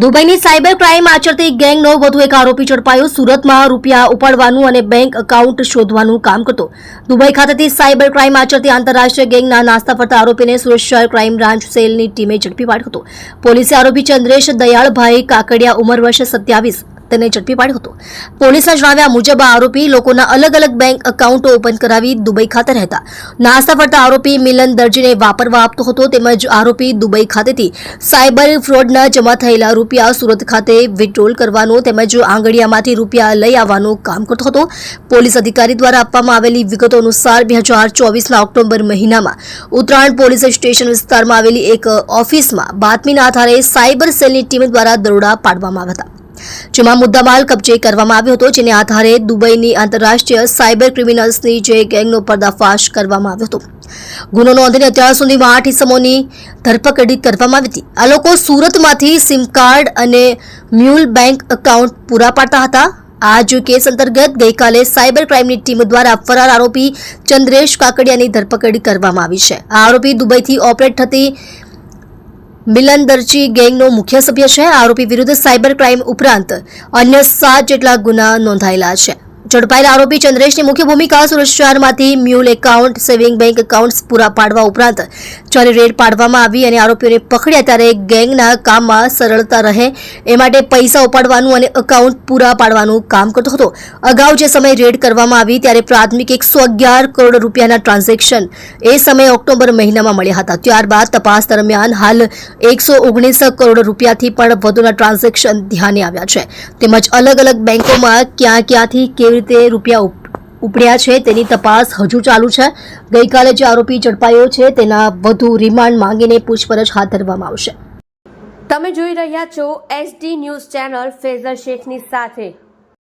દુબઈની cyber crime આચરતી ગેંગનો વધુ એક આરોપી ઝડપાયો। સુરતમાં રૂપિયા ઉપાડવાનું અને બેંક એકાઉન્ટ શોધવાનું કામ કરતો દુબઈ ખાતેથી સાયબર ક્રાઇમ આચરતી આંતરરાષ્ટ્રીય ગેંગના નાસ્તા ફરતા આરોપીને સુરત શહેર ક્રાઇમ બ્રાન્ચ સેલની ટીમે ઝડપી પાડ્યો હતો। પોલીસે આરોપી ચંદ્રેશ દયાળભાઈ કાકડિયા ઉંમર વર્ષ 27 તેને ઝડપી પાડ્યો હતો। પોલીસના જણાવ્યા મુજબ આ આરોપી લોકોના અલગ અલગ બેંક એકાઉન્ટો ઓપન કરાવી દુબઈ ખાતે રહેતા નાસ્તા ફરતા આરોપી મિલન દરજીને વાપરવા આપતો હતો। તેમજ આરોપી દુબઈ ખાતેથી સાયબર ફ્રોડના જમા થયેલા રૂપિયા સુરત ખાતે વિથડ્રોલ કરવાનો તેમજ આંગડિયામાંથી રૂપિયા લઈ આવવાનું કામ કરતો હતો। પોલીસ અધિકારી દ્વારા આપવામાં આવેલી વિગતો અનુસાર 2024ના ઓક્ટોબર મહિનામાં ઉત્તરાયણ પોલીસ સ્ટેશન વિસ્તારમાં આવેલી એક ઓફિસમાં બાતમીના આધારે સાયબર સેલની ટીમ દ્વારા દરોડા પાડવામાં આવ્યા હતા, જેમાં મુદ્દામાલ કબજે કરવામાં આવ્યો હતો, જેને આધારે દુબઈની આંતરરાષ્ટ્રીય સાયબર ક્રિમિનલ્સની જે ગેંગનો પર્દાફાશ કરવામાં આવ્યો હતો। ગુનો નોંધીને અત્યાર સુધીમાં 8 ઇસમોની ધરપકડ કરવામાં આવી હતી। આ લોકો સુરતમાંથી સિમ કાર્ડ અને મ્યુલ બેંક એકાઉન્ટ પૂરા પાડતા હતા। આ જ કેસ અંતર્ગત ગઈકાલે સાયબર ક્રાઇમની ટીમ દ્વારા ફરાર આરોપી ચંદ્રેશ કાકડિયાની ધરપકડ કરવામાં આવી છે। આ આરોપી દુબઈથી ઓપરેટ થતી મિલન દરજી ગેંગનો મુખ્ય સભ્ય છે। આરોપી વિરુદ્ધ સાયબર ક્રાઇમ ઉપરાંત અન્ય 7 જેટલા ગુના નોંધાયેલા છે। ઝડપાયેલા આરોપી ચંદ્રેશની મુખ્ય ભૂમિકા સુરત શહેરમાંથી mule account, saving bank accounts પૂરા પાડવા ઉપરાંત જ્યારે રેડ પાડવામાં આવી અને આરોપીઓને પકડ્યા ત્યારે ગેંગના કામમાં સરળતા રહે એ માટે પૈસા ઉપાડવાનું અને એકાઉન્ટ પૂરા પાડવાનું કામ કરતો હતો। અગાઉ જે સમયે રેડ કરવામાં આવી ત્યારે પ્રાથમિક 111 કરોડ રૂપિયાના ટ્રાન્ઝેક્શન એ સમયે ઓક્ટોબર મહિનામાં મળ્યા હતા। ત્યારબાદ તપાસ દરમિયાન હાલ 119 કરોડ રૂપિયાથી પણ વધુના ટ્રાન્ઝેક્શન ધ્યાને આવ્યા છે। તેમજ અલગ અલગ બેંકોમાં ક્યાંથી કેવી રીતે રૂપિયા ઉપડ્યા છે તેની તપાસ હજુ ચાલુ છે। ગઈકાલે જે આરોપી ઝડપાયો છે તેના વધુ રિમાન્ડ માંગીને પૂછપરછ હાથ ધરવામાં આવશે। તમે જોઈ રહ્યા છો SD ન્યૂઝ ચેનલ ફેઝર શેખની સાથે।